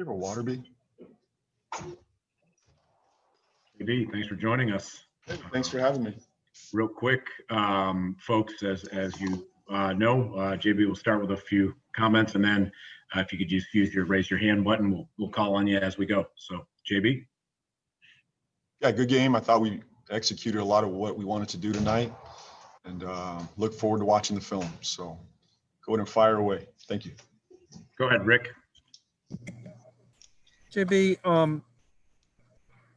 You have a water bee? JB, thanks for joining us. Thanks for having me. Real quick, folks, as you know, JB will start with a few comments, and then if you could just use your raise your hand button, we'll call on you as we go. So, JB. Yeah, good game. I thought we executed a lot of what we wanted to do tonight, and look forward to watching the film. So, go ahead and fire away. Thank you. Go ahead, Rick. JB,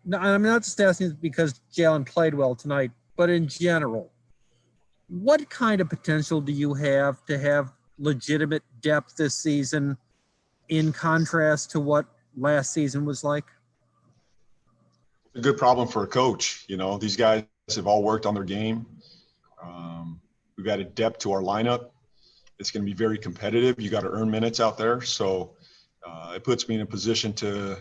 no, I'm not just asking because Jalen played well tonight, but in general, what kind of potential do you have to have legitimate depth this season in contrast to what last season was like? A good problem for a coach. You know, these guys have all worked on their game. We've got a depth to our lineup. It's going to be very competitive. You got to earn minutes out there. So it puts me in a position to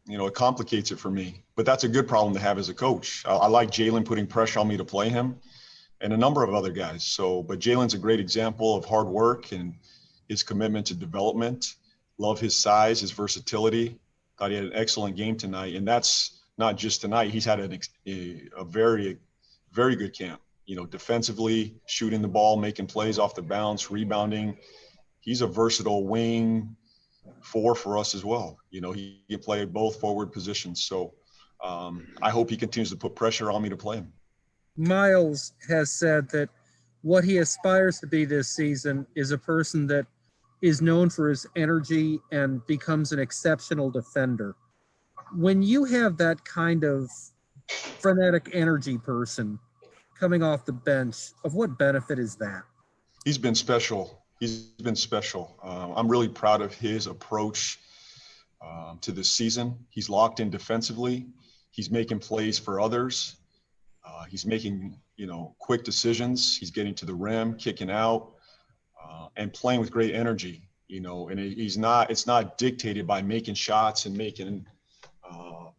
it complicates it for me. But that's a good problem to have as a coach. I like Jalen putting pressure on me to play him and a number of other guys. So, but Jalen's a great example of hard work and his commitment to development. Love his size, his versatility. Thought he had an excellent game tonight. And that's not just tonight. He's had a very, very good camp. You know, defensively, shooting the ball, making plays off the bounce, rebounding. He's a versatile wing for us as well. You know, he can play both forward positions. So I hope he continues to put pressure on me to play him. Miles has said that what he aspires to be this season is a person that is known for his energy and becomes an exceptional defender. When you have that kind of frenetic energy person coming off the bench, of what benefit is that? He's been special. I'm really proud of his approach to this season. He's locked in defensively. He's making plays for others. He's making, quick decisions. He's getting to the rim, kicking out, and playing with great energy, and it's not dictated by making shots and making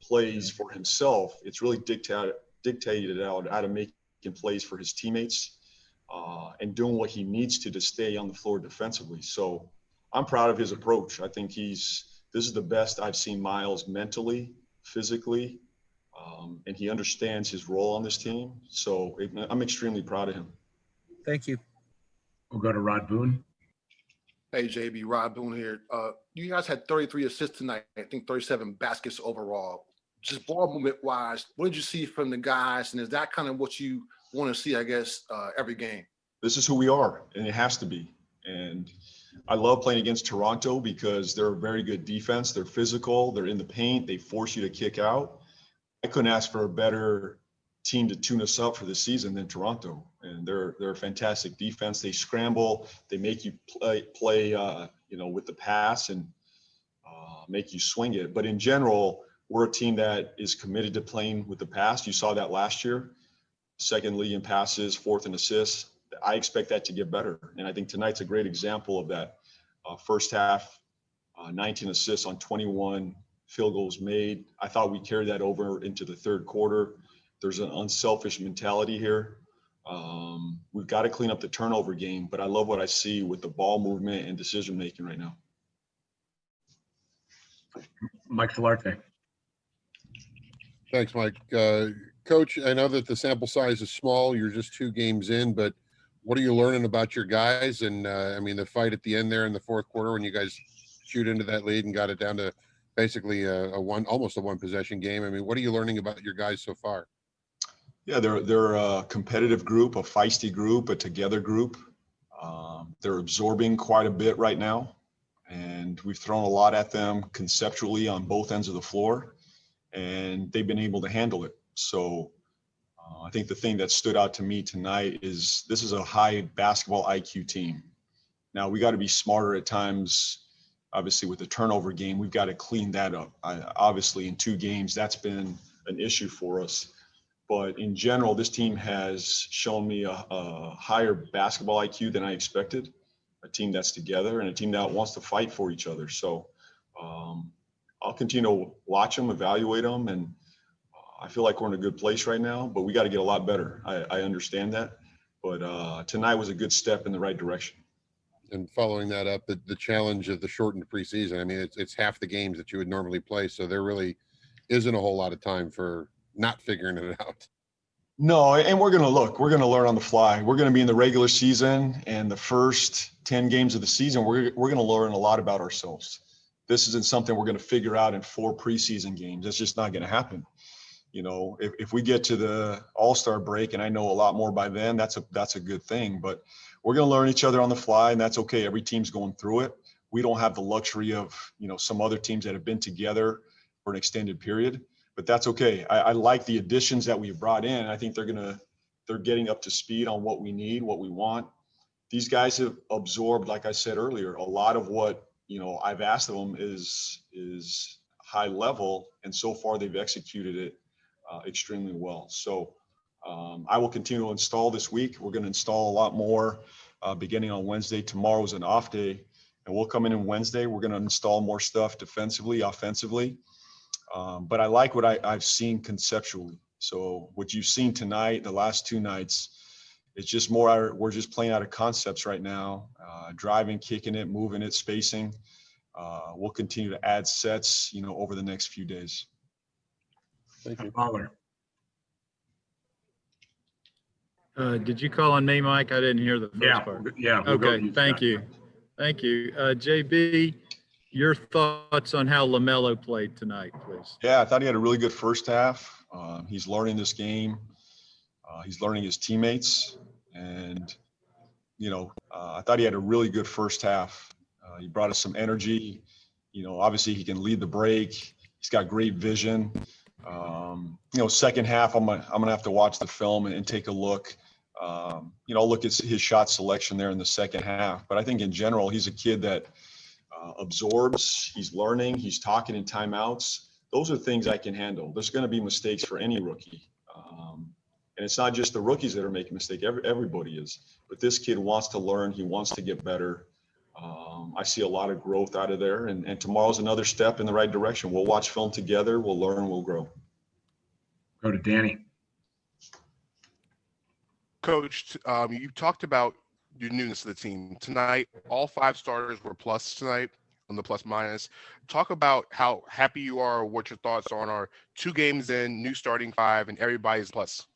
plays for himself. It's really dictated out of making plays for his teammates. And doing what he needs to stay on the floor defensively. So I'm proud of his approach. I think this is the best I've seen Miles mentally, physically, and he understands his role on this team. So I'm extremely proud of him. Thank you. We'll go to Rod Boone. Hey, JB, Rod Boone here. You guys had 33 assists tonight. I think 37 baskets overall. Just ball movement wise, what did you see from the guys? And is that kind of what you want to see, I guess, every game? This is who we are, and it has to be. And I love playing against Toronto because they're a very good defense. They're physical. They're in the paint. They force you to kick out. I couldn't ask for a better team to tune us up for this season than Toronto. And they're a fantastic defense. They scramble. They make you play with the pass and make you swing it. But in general, we're a team that is committed to playing with the pass. You saw that last year. Second lead in passes, fourth in assists. I expect that to get better. And I think tonight's a great example of that. First half, 19 assists on 21 field goals made. I thought we carried that over into the third quarter. There's an unselfish mentality here. We've got to clean up the turnover game, but I love what I see with the ball movement and decision-making right now. Mike Solarte. Thanks, Mike. Coach, I know that the sample size is small. You're just 2 games in, but what are you learning about your guys? And the fight at the end there in the fourth quarter when you guys shoot into that lead and got it down to basically almost a one possession game. I mean, what are you learning about your guys so far? Yeah, they're a competitive group, a feisty group, a together group. They're absorbing quite a bit right now, and we've thrown a lot at them conceptually on both ends of the floor, and they've been able to handle it. So I think the thing that stood out to me tonight is this is a high basketball IQ team. Now we got to be smarter at times. Obviously with the turnover game, we've got to clean that up. Obviously in 2 games, that's been an issue for us. But in general, this team has shown me a higher basketball IQ than I expected, a team that's together and a team that wants to fight for each other. So I'll continue to watch them, evaluate them, and I feel like we're in a good place right now, but we got to get a lot better. I understand that, but tonight was a good step in the right direction. And following that up, the challenge of the shortened preseason. I mean, it's half the games that you would normally play, so there really isn't a whole lot of time for not figuring it out. No, and we're going to learn on the fly. We're going to be in the regular season, and the first 10 games of the season, we're going to learn a lot about ourselves. This isn't something we're going to figure out in 4 preseason games. That's just not going to happen. You know, if we get to the All-Star break and I know a lot more by then, that's a good thing. But we're going to learn each other on the fly, and that's okay. Every team's going through it. We don't have the luxury of, you know, some other teams that have been together for an extended period, but that's okay. I like the additions that we've brought in. I think they're getting up to speed on what we need, what we want. These guys have absorbed, like I said earlier, a lot of what, you know, I've asked of them is high level, and so far they've executed it extremely well. So I will continue to install this week. We're going to install a lot more beginning on Wednesday. Tomorrow's an off day, and we'll come in on Wednesday. We're going to install more stuff defensively, offensively. But I like what I've seen conceptually. So what you've seen tonight, the last 2 nights, it's just more, we're just playing out of concepts right now, driving, kicking it, moving it, spacing. We'll continue to add sets, you know, over the next few days. Thank you. Fowler. Did you call on me, Mike? I didn't hear the first part. Yeah. We'll go to Okay, thank Scott. you. Thank you. JB, your thoughts on how LaMelo played tonight, please. Yeah, I thought he had a really good first half. He's learning this game. He's learning his teammates. And, you know, I thought he had a really good first half. He brought us some energy. You know, obviously he can lead the break. He's got great vision. You know, second half, I'm gonna have to watch the film and take a look. You know, look at his shot selection there in the second half. But I think in general, he's a kid that absorbs. He's learning. He's talking in timeouts. Those are things I can handle. There's going to be mistakes for any rookie, and it's not just the rookies that are making mistakes. Everybody is. But this kid wants to learn. He wants to get better. I see a lot of growth out of there, and tomorrow's another step in the right direction. We'll watch film together. We'll learn. We'll grow. Go to Danny. Coach, you talked about your newness to the team tonight. All 5 starters were plus tonight on the plus minus. Talk about how happy you are, what your thoughts on our 2 games in, new starting 5, and everybody's plus.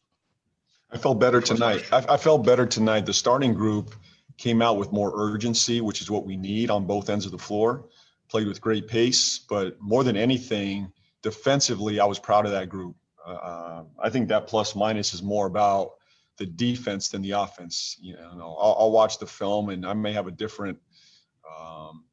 I felt better tonight. I felt better tonight. The starting group came out with more urgency, which is what we need on both ends of the floor. Played with great pace, but more than anything, defensively, I was proud of that group. I think that plus minus is more about the defense than the offense. You know, I'll watch the film and I may have a different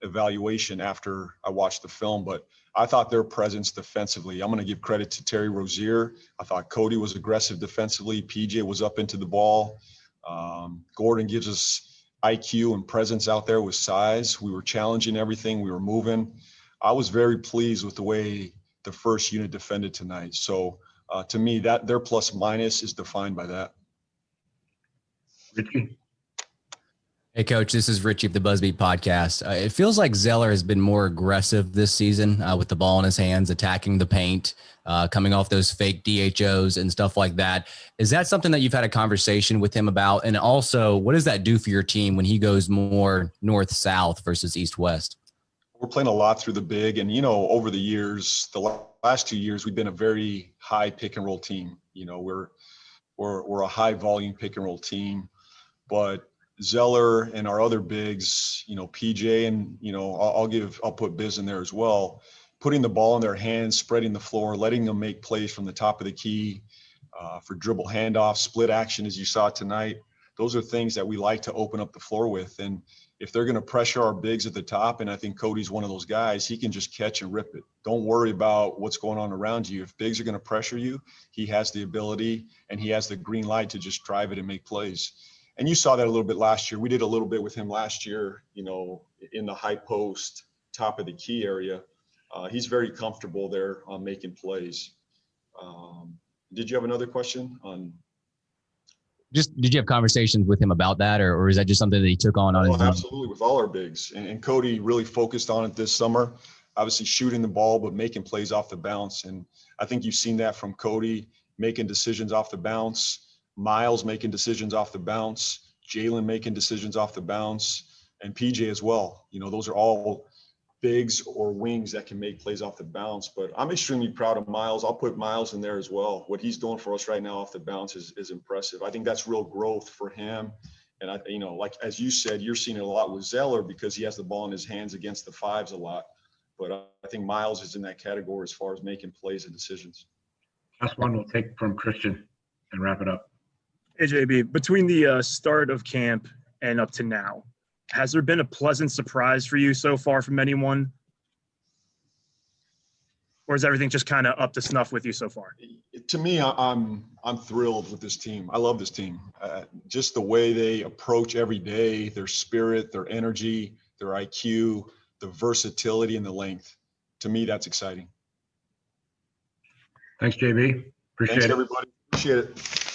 evaluation after I watch the film, but I thought their presence defensively, I'm going to give credit to Terry Rozier. I thought Cody was aggressive defensively. PJ was up into the ball. Gordon gives us IQ and presence out there with size. We were challenging everything. We were moving. I was very pleased with the way the first unit defended tonight. So to me, that their plus minus is defined by that. Richie. Hey, Coach, this is Richie of the BuzzBeat podcast. It feels like Zeller has been more aggressive this season with the ball in his hands, attacking the paint, coming off those fake DHOs and stuff like that. Is that something that you've had a conversation with him about? And also, what does that do for your team when he goes more north-south versus east-west? We're playing a lot through the big. And, you know, over the years, the last 2 years, we've been a very high pick-and-roll team. You know, we're a high-volume pick-and-roll team. But Zeller and our other bigs, you know, PJ and, you know, I'll put Biz in there as well, putting the ball in their hands, spreading the floor, letting them make plays from the top of the key for dribble handoff, split action, as you saw tonight. Those are things that we like to open up the floor with. And if they're going to pressure our bigs at the top, and I think Cody's one of those guys, he can just catch and rip it. Don't worry about what's going on around you. If bigs are going to pressure you, he has the ability and he has the green light to just drive it and make plays. And you saw that a little bit last year. We did a little bit with him last year, you know, in the high post, top of the key area. He's very comfortable there on making plays. Did you have another question on? Just did you have conversations with him about that, or is that just something that he took on his own? Absolutely, with all our bigs. And Cody really focused on it this summer, obviously shooting the ball, but making plays off the bounce. And I think you've seen that from Cody, making decisions off the bounce, Miles making decisions off the bounce, Jalen making decisions off the bounce. and PJ as well. You know, those are all bigs or wings that can make plays off the bounce. But I'm extremely proud of Miles. I'll put Miles in there as well. What he's doing for us right now off the bounce is impressive. I think that's real growth for him. And I, you know, like as you said, you're seeing it a lot with Zeller because he has the ball in his hands against the fives a lot. But I think Miles is in that category as far as making plays and decisions. Last one we'll take from Christian and wrap it up. Hey, JB, between the start of camp and up to now, has there been a pleasant surprise for you so far from anyone? Or is everything just kind of up to snuff with you so far? To me, I'm thrilled with this team. I love this team. Just the way they approach every day, their spirit, their energy, their IQ, the versatility and the length. To me, that's exciting. Thanks, JB. Appreciate Thanks, it. everybody. Appreciate it.